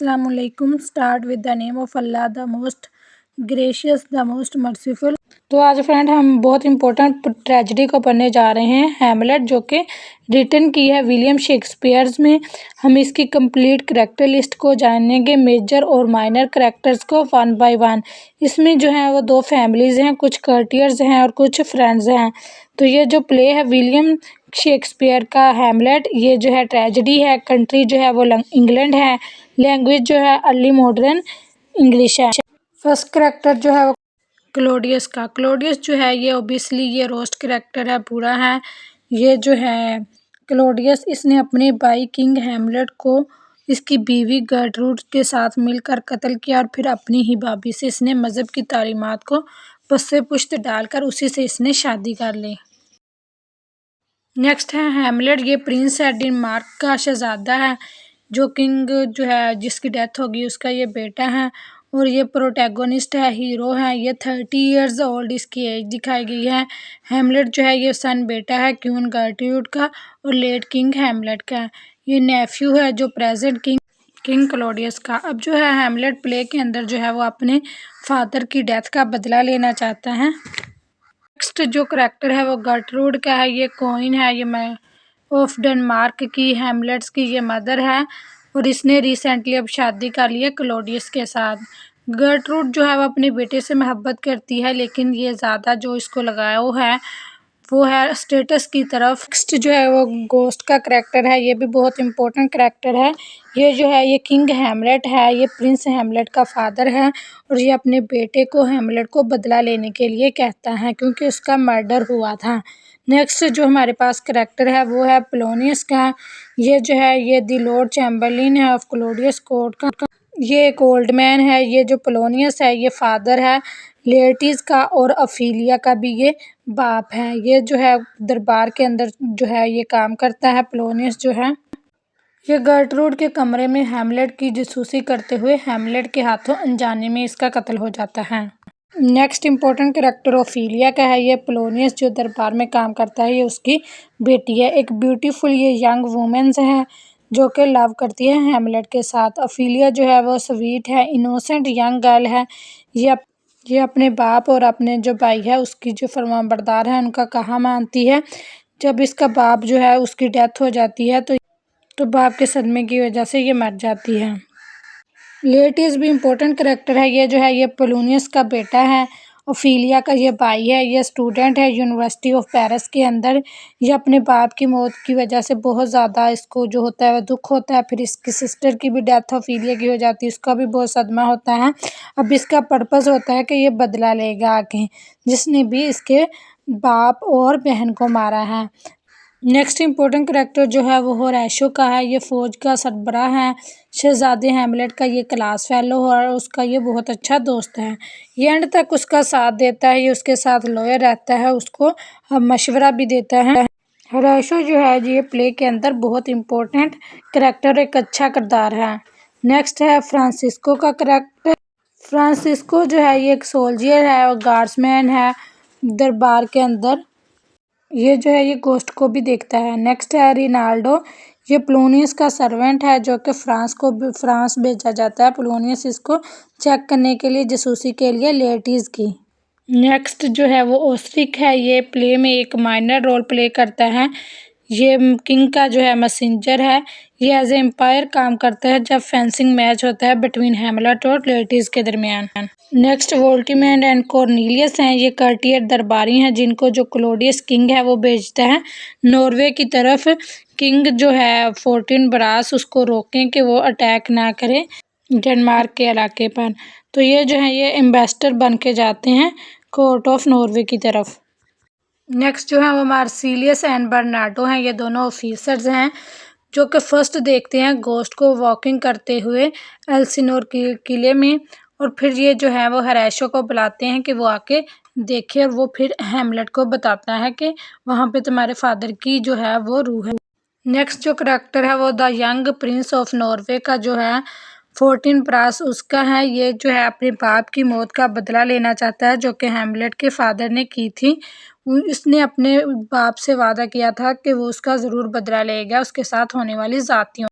Assalamualaikum. Start with the name of Allah, the most gracious the most merciful. तो आज friend हम बहुत important tragedy को पढ़ने जा रहे हैं, हैमलेट, जो कि रिटन की है विलियम शेक्सपियर्स में। हम इसकी कंप्लीट करैक्टर लिस्ट को जानेंगे, मेजर और माइनर करैक्टर्स को वन बाय वन। इसमें जो है वो दो फैमिलीज़ हैं, कुछ कर्टियर्स हैं और कुछ फ्रेंड्स हैं। तो ये जो प्ले है विलियम शेक्सपियर का हैमलेट, ये जो है ट्रेजेडी है। कंट्री जो है वो इंग्लैंड है। लैंग्वेज जो है अर्ली मॉडर्न इंग्लिश है। फर्स्ट करैक्टर जो है वो क्लोडियस का। क्लोडियस जो है ये ओबियसली ये रोस्ट करैक्टर है, पूरा है। ये जो है क्लोडियस, इसने अपने भाई किंग हैमलेट को इसकी बीवी गर्ट्रूड के साथ मिलकर कत्ल किया और फिर अपनी ही भाभी से इसने मज़हब की तालीमात को पस्से पुश्त डालकर उसी से इसने शादी कर ली। नेक्स्ट है हैमलेट। ये प्रिंस है, डेनमार्क का शहजादा है, जो किंग जो है जिसकी डेथ होगी उसका ये बेटा है। और ये प्रोटैगोनिस्ट है, हीरो है। ये 30 इयर्स ओल्ड इसकी एज दिखाई गई है। हैमलेट जो है ये सन बेटा है क्वीन गर्ट्रूड का और लेट किंग हैमलेट का। ये नेफ्यू है जो प्रेजेंट किंग क्लोडियस का। अब जो है हैमलेट प्ले के अंदर जो है वो अपने फादर की डेथ का बदला लेना चाहता है। नेक्स्ट जो करैक्टर है वो गर्ट्रूड का है। ये क्वीन है, ये ऑफ डेनमार्क की हैमलेट्स की ये मदर है और इसने रिसेंटली अब शादी कर ली है क्लोडियस के साथ। गर्ट्रूड जो है वो अपने बेटे से मोहब्बत करती है, लेकिन ये ज़्यादा जो इसको लगाया वो है स्टेटस की तरफ। नेक्स्ट जो है वो गोस्ट का करैक्टर है। ये भी बहुत इंपॉर्टेंट करैक्टर है। ये जो है ये किंग हैमलेट है, ये प्रिंस हैमलेट का फादर है और ये अपने बेटे को हैमलेट को बदला लेने के लिए कहता है क्योंकि उसका मर्डर हुआ था। नेक्स्ट जो हमारे पास करैक्टर है वो है पोलोनियस का। ये जो है ये द लॉर्ड चैम्बरलिन है ऑफ क्लोडियस कोर्ट का। ये एक ओल्ड मैन है। ये जो पोलोनियस है ये फादर है लेटीज का और अफीलिया का भी ये बाप है। ये जो है दरबार के अंदर जो है ये काम करता है। पोलोनियस जो है ये गर्ट्रूड के कमरे में हैमलेट की जासूसी करते हुए हैमलेट के हाथों अनजाने में इसका कत्ल हो जाता है। नेक्स्ट इंपॉर्टेंट करैक्टर ओफीलिया का है। ये पोलोनियस जो दरबार में काम करता है, ये उसकी बेटी है। एक ब्यूटीफुल ये यंग वुमेन्स है जो कि लव करती है हैमलेट के साथ। ओफीलिया जो है वो स्वीट है, इनोसेंट यंग गर्ल है। ये अपने बाप और अपने जो भाई है उसकी जो फरमाबरदार है, उनका कहा मानती है। जब इसका बाप जो है उसकी डेथ हो जाती है तो बाप के सदमे की वजह से ये मर जाती है। लेटीज भी इम्पोर्टेंट करैक्टर है। ये जो है ये पोलोनियस का बेटा है, ओफीलिया का ये भाई है। ये स्टूडेंट है यूनिवर्सिटी ऑफ पेरिस के अंदर। ये अपने बाप की मौत की वजह से बहुत ज़्यादा इसको जो होता है वह दुख होता है। फिर इसकी सिस्टर की भी डेथ ओफीलिया की हो जाती है, उसका भी बहुत सदमा होता है। अब इसका पर्पस होता है कि ये बदला लेगा आगे, जिसने भी इसके बाप और बहन को मारा है। नेक्स्ट इंपॉर्टेंट करैक्टर जो है वो होरैशो का है। ये फौज का सरबराह है, शहजादे हैमलेट का ये क्लास फेलो और उसका ये बहुत अच्छा दोस्त है। ये एंड तक उसका साथ देता है, ये उसके साथ लॉयल रहता है, उसको मशवरा भी देता है। होरैशो जो है ये प्ले के अंदर बहुत इंपॉर्टेंट करैक्टर, एक अच्छा किरदार है। नेक्स्ट है फ्रांसिस्को का करैक्टर। फ्रांसिस्को जो है ये एक सोल्जियर है और गार्ड्समैन है दरबार के अंदर। ये जो है ये गोस्ट को भी देखता है। नेक्स्ट है रिनाल्डो। ये पोलोनियस का सर्वेंट है जो कि फ्रांस भेजा जाता है। पोलोनियस इसको चेक करने के लिए, जासूसी के लिए लेटीज की। नेक्स्ट जो है वो ओस्ट्रिक है। ये प्ले में एक माइनर रोल प्ले करता है। ये किंग का जो है मैसेंजर है। ये एज ए एम्पायर काम करता है जब फेंसिंग मैच होता है बिटवीन हैमलेट और लेटीज के दरमियान। नेक्स्ट वोल्टीमैन एंड कॉर्नेलियस हैं। ये कर्टियर दरबारी हैं जिनको जो क्लोडियस किंग है वो भेजता है नॉर्वे की तरफ। किंग जो है 14 ब्रास उसको रोकें कि वो अटैक ना करे डेनमार्क के इलाके पर। तो ये जो है ये एम्बेसडर बन के जाते हैं कोर्ट ऑफ नॉर्वे की तरफ। नेक्स्ट जो है वो मार्सिलियस एंड बर्नार्डो हैं। ये दोनों ऑफिसर्स हैं जो कि फर्स्ट देखते हैं गोस्ट को वॉकिंग करते हुए एल्सिनोर के किले में, और फिर ये जो है वो होरैशो को बुलाते हैं कि वो आके देखे और वो फिर हैमलेट को बताता है कि वहाँ पे तुम्हारे फादर की जो है वो रूह है। नेक्स्ट जो करैक्टर है वो the young Prince of Norway का जो है 14 ब्रास उसका है। ये जो है अपने बाप की मौत का बदला लेना चाहता है जो कि हैमलेट के फादर ने की थी। इसने अपने बाप से वादा किया था कि वो उसका ज़रूर बदला लेगा उसके साथ होने वाली ज़्यादतियों।